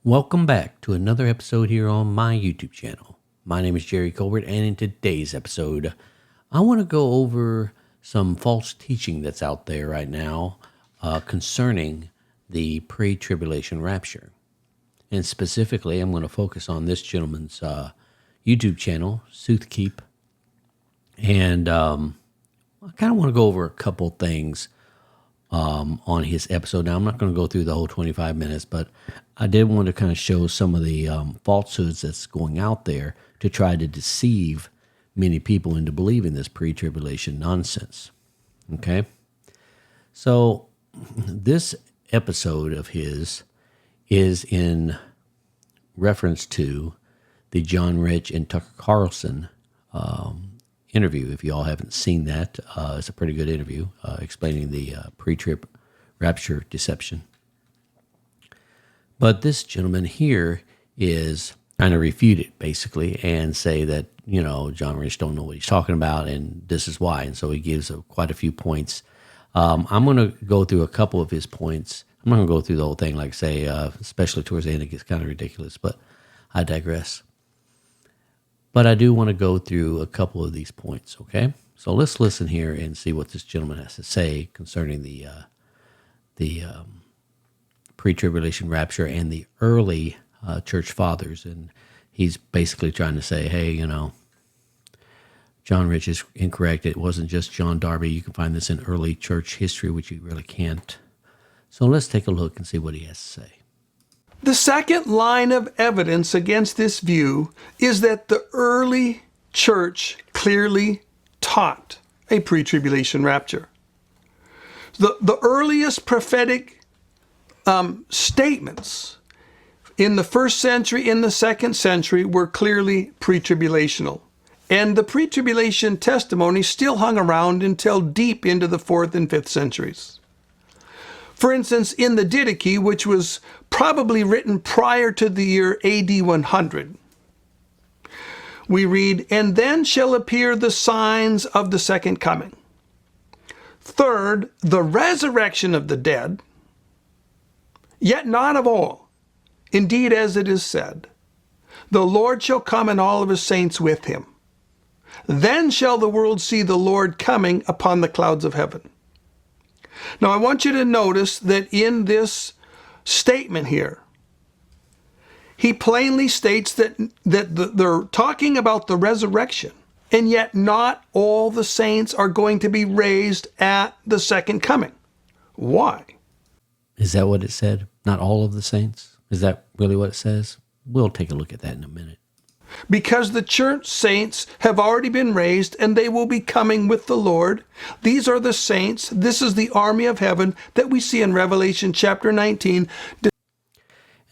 Welcome back to another episode here on my YouTube channel. My name is Jerry Colbert, and in today's episode, I want to go over some false teaching that's out there right now concerning the pre-tribulation rapture. And specifically, I'm going to focus on this gentleman's YouTube channel, Soothkeep. And I kind of want to go over a couple things on his episode. Now, I'm not going to go through the whole 25 minutes, but I did want to kind of show some of the falsehoods that's going out there to try to deceive many people into believing this pre-tribulation nonsense. Okay? So, this episode of his is in reference to the John Rich and Tucker Carlson interview. If you all haven't seen that, it's a pretty good interview explaining the pre-trib rapture deception. But this gentleman here is trying to refute it, basically, and say that, John Rich don't know what he's talking about, and this is why. And so he gives quite a few points. I'm going to go through a couple of his points. I'm not going to go through the whole thing, like say, especially towards the end, it gets kind of ridiculous, but I digress. But I do want to go through a couple of these points, okay? So let's listen here and see what this gentleman has to say concerning the pre-tribulation rapture and the early church fathers. And he's basically trying to say, hey, John Rich is incorrect. It wasn't just John Darby. You can find this in early church history, which you really can't. So let's take a look and see what he has to say. The second line of evidence against this view is that the early church clearly taught a pre-tribulation rapture. The earliest prophetic statements in the first century, in the second century, were clearly pre-tribulational. And the pre-tribulation testimony still hung around until deep into the 4th and 5th centuries. For instance, in the Didache, which was probably written prior to the year AD 100, we read, "And then shall appear the signs of the second coming. Third, the resurrection of the dead, yet not of all. Indeed, as it is said, the Lord shall come and all of his saints with him. Then shall the world see the Lord coming upon the clouds of heaven." Now, I want you to notice that in this statement here, he plainly states that they're talking about the resurrection, and yet not all the saints are going to be raised at the second coming. Why? Is that what it said? Not all of the saints? Is that really what it says? We'll take a look at that in a minute. Because the church saints have already been raised and they will be coming with the Lord. These are the saints. This is the army of heaven that we see in Revelation chapter 19.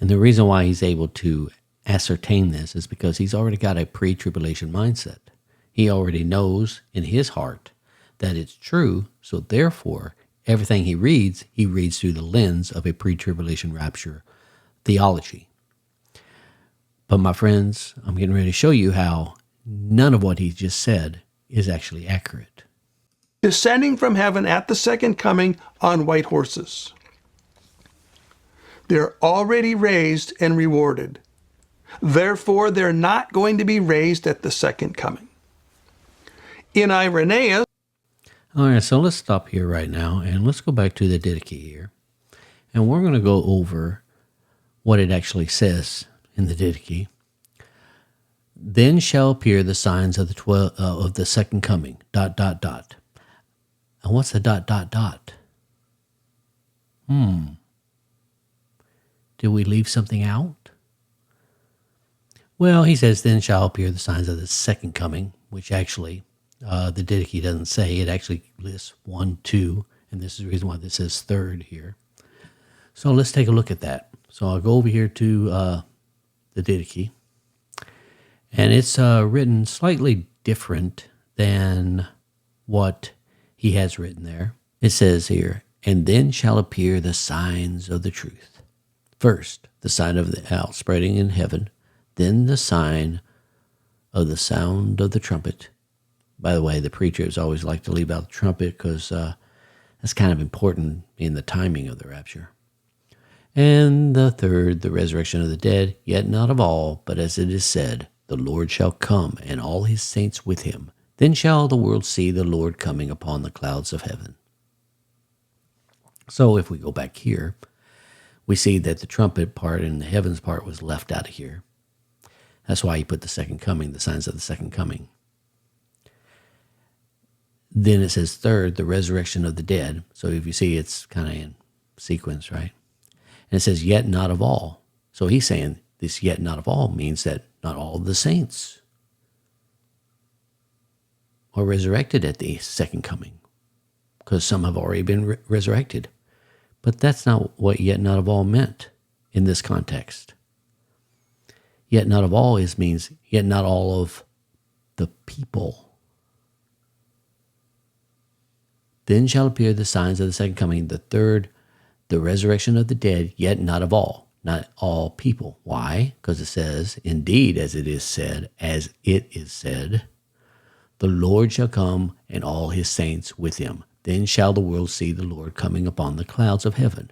And the reason why he's able to ascertain this is because he's already got a pre-tribulation mindset. He already knows in his heart that it's true, so therefore, everything he reads through the lens of a pre-tribulation rapture theology. But my friends, I'm getting ready to show you how none of what he just said is actually accurate. Descending from heaven at the second coming on white horses. They're already raised and rewarded. Therefore, they're not going to be raised at the second coming. In Irenaeus. All right, so let's stop here right now and let's go back to the Didache here. And we're going to go over what it actually says in the Didache. Then shall appear the signs of the second coming, ... And what's the ... Did we leave something out? Well, he says, then shall appear the signs of the second coming, which actually the Didache doesn't say. It actually lists 1, 2, and this is the reason why this says third here. So let's take a look at that. So I'll go over here to the Didache, and it's written slightly different than what he has written there. It says here, and then shall appear the signs of the truth. First, the sign of the outspreading in heaven, then the sign of the sound of the trumpet. By the way, the preachers always like to leave out the trumpet because that's kind of important in the timing of the rapture. And the third, the resurrection of the dead, yet not of all, but as it is said, the Lord shall come, and all his saints with him. Then shall the world see the Lord coming upon the clouds of heaven. So if we go back here, we see that the trumpet part and the heavens part was left out of here. That's why he put the second coming, the signs of the second coming. Then it says third, the resurrection of the dead. So if you see, it's kind of in sequence, right? And it says, yet not of all. So he's saying this yet not of all means that not all of the saints are resurrected at the second coming, because some have already been resurrected. But that's not what yet not of all meant in this context. Yet not of all means yet not all of the people. Then shall appear the signs of the second coming, the third, the resurrection of the dead, yet not of all, not all people. Why? Because it says, indeed, as it is said, the Lord shall come and all his saints with him. Then shall the world see the Lord coming upon the clouds of heaven.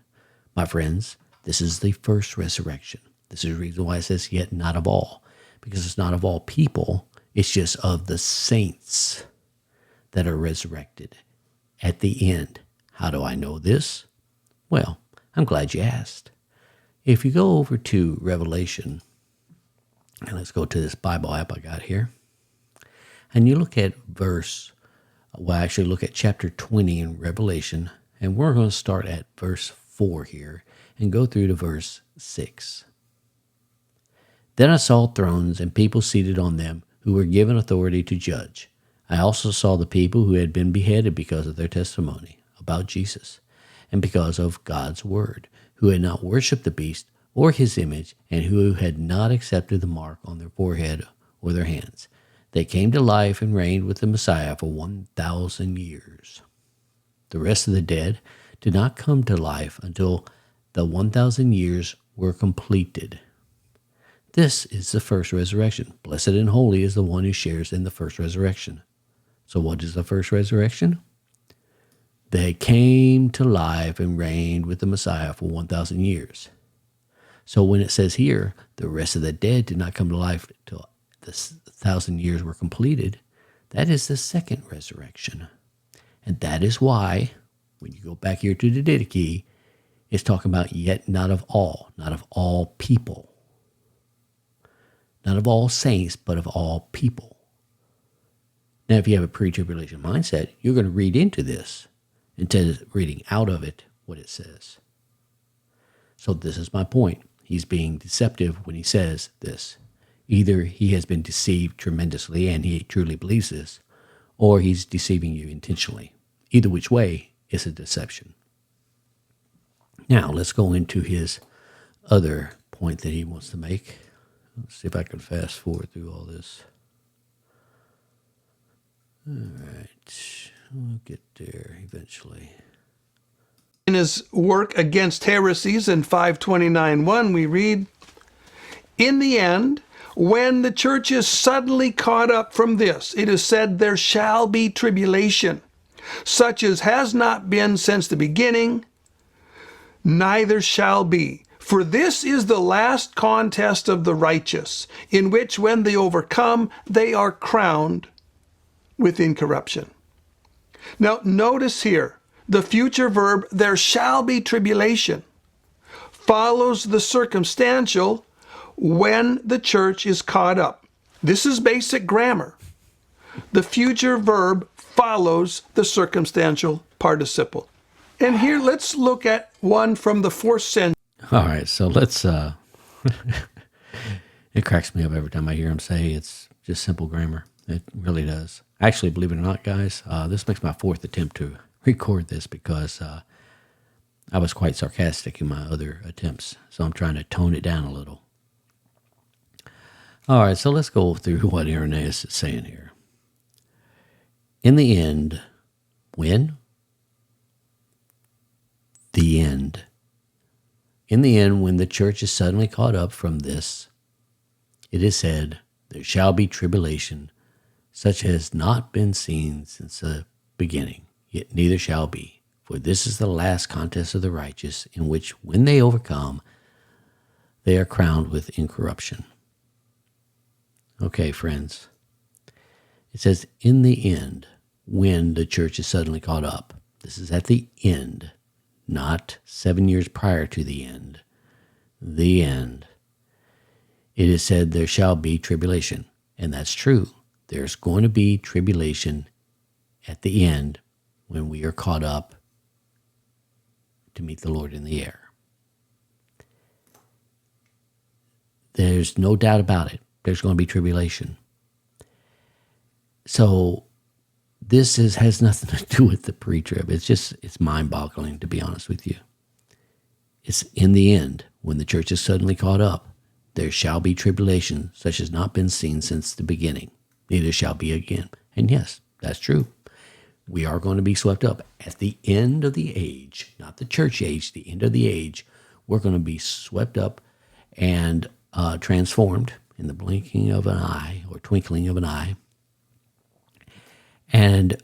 My friends, this is the first resurrection. This is the reason why it says, yet not of all, because it's not of all people. It's just of the saints that are resurrected at the end. How do I know this? Well, I'm glad you asked. If you go over to Revelation, and let's go to this Bible app I got here, and you look at look at chapter 20 in Revelation, and we're going to start at verse 4 here and go through to verse 6. Then I saw thrones and people seated on them who were given authority to judge. I also saw the people who had been beheaded because of their testimony about Jesus and because of God's word, who had not worshipped the beast or his image, and who had not accepted the mark on their forehead or their hands. They came to life and reigned with the Messiah for 1,000 years. The rest of the dead did not come to life until the 1,000 years were completed. This is the first resurrection. Blessed and holy is the one who shares in the first resurrection. So what is the first resurrection? They came to life and reigned with the Messiah for 1,000 years. So when it says here, the rest of the dead did not come to life until the 1,000 years were completed, that is the second resurrection. And that is why, when you go back here to the Didache, it's talking about yet not of all people. Not of all saints, but of all people. Now, if you have a pre-tribulation mindset, you're going to read into this instead of reading out of it what it says. So this is my point. He's being deceptive when he says this. Either he has been deceived tremendously and he truly believes this, or he's deceiving you intentionally. Either which way is a deception. Now, let's go into his other point that he wants to make. Let's see if I can fast forward through all this. All right, we'll get there eventually. In his work against heresies in 529:1, we read, in the end, when the church is suddenly caught up from this, it is said there shall be tribulation, such as has not been since the beginning, neither shall be. For this is the last contest of the righteous, in which when they overcome, they are crowned with incorruption. Now, notice here, the future verb, there shall be tribulation, follows the circumstantial when the church is caught up. This is basic grammar. The future verb follows the circumstantial participle. And here, let's look at one from the 4th century. All right, so let's, it cracks me up every time I hear him say it's just simple grammar. It really does. Actually, believe it or not, guys, this makes my 4th attempt to record this because I was quite sarcastic in my other attempts, so I'm trying to tone it down a little. All right, so let's go through what Irenaeus is saying here. In the end, when? The end. In the end, when the church is suddenly caught up from this, it is said, there shall be tribulation, such as has not been seen since the beginning, yet neither shall be. For this is the last contest of the righteous, in which, when they overcome, they are crowned with incorruption. Okay, friends. It says, in the end, when the church is suddenly caught up. This is at the end, not 7 years prior to the end. The end. It is said there shall be tribulation. And that's true. There's going to be tribulation at the end when we are caught up to meet the Lord in the air. There's no doubt about it. There's going to be tribulation. So this has nothing to do with the pre-trib. It's mind-boggling, to be honest with you. It's in the end, when the church is suddenly caught up, there shall be tribulation such as not been seen since the beginning, neither shall be again. And yes, that's true. We are going to be swept up at the end of the age, not the church age, the end of the age. We're going to be swept up and transformed in the blinking of an eye or twinkling of an eye. And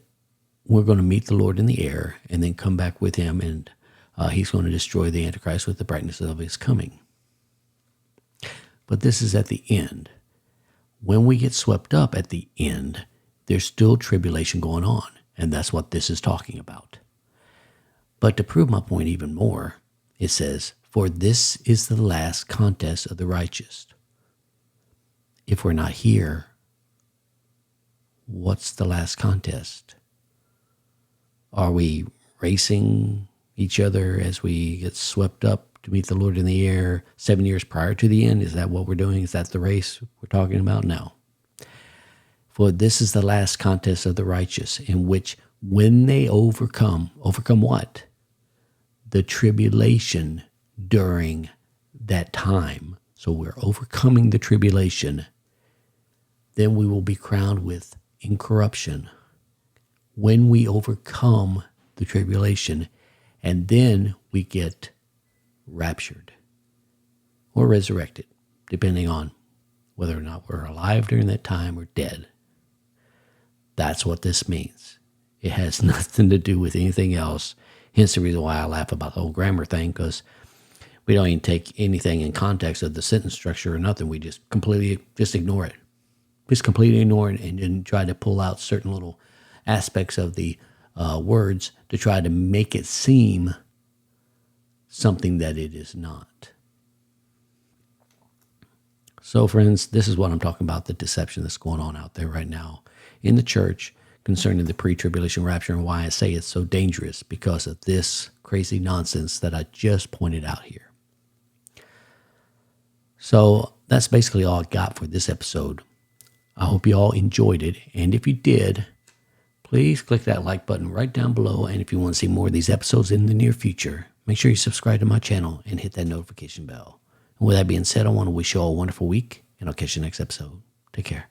we're going to meet the Lord in the air and then come back with him, and he's going to destroy the Antichrist with the brightness of his coming. But this is at the end. When we get swept up at the end, there's still tribulation going on, and that's what this is talking about. But to prove my point even more, it says, for this is the last contest of the righteous. If we're not here, what's the last contest? Are we racing each other as we get swept up to meet the Lord in the air 7 years prior to the end? Is that what we're doing? Is that the race we're talking about? No. For this is the last contest of the righteous, in which when they overcome what? The tribulation during that time. So we're overcoming the tribulation. Then we will be crowned with incorruption. When we overcome the tribulation, and then we get raptured or resurrected, depending on whether or not we're alive during that time or dead. That's what this means. It has nothing to do with anything else. Hence the reason why I laugh about the whole grammar thing, because we don't even take anything in context of the sentence structure or nothing. We just completely ignore it. Just completely ignore it and then try to pull out certain little aspects of the words to try to make it seem something that it is not. So, friends, this is what I'm talking about, the deception that's going on out there right now in the church concerning the pre-tribulation rapture, and why I say it's so dangerous, because of this crazy nonsense that I just pointed out here. So that's basically all I got for this episode. I hope you all enjoyed it, and if you did, please click that like button right down below, and if you want to see more of these episodes in the near future, make sure you subscribe to my channel and hit that notification bell. And with that being said, I want to wish you all a wonderful week, and I'll catch you next episode. Take care.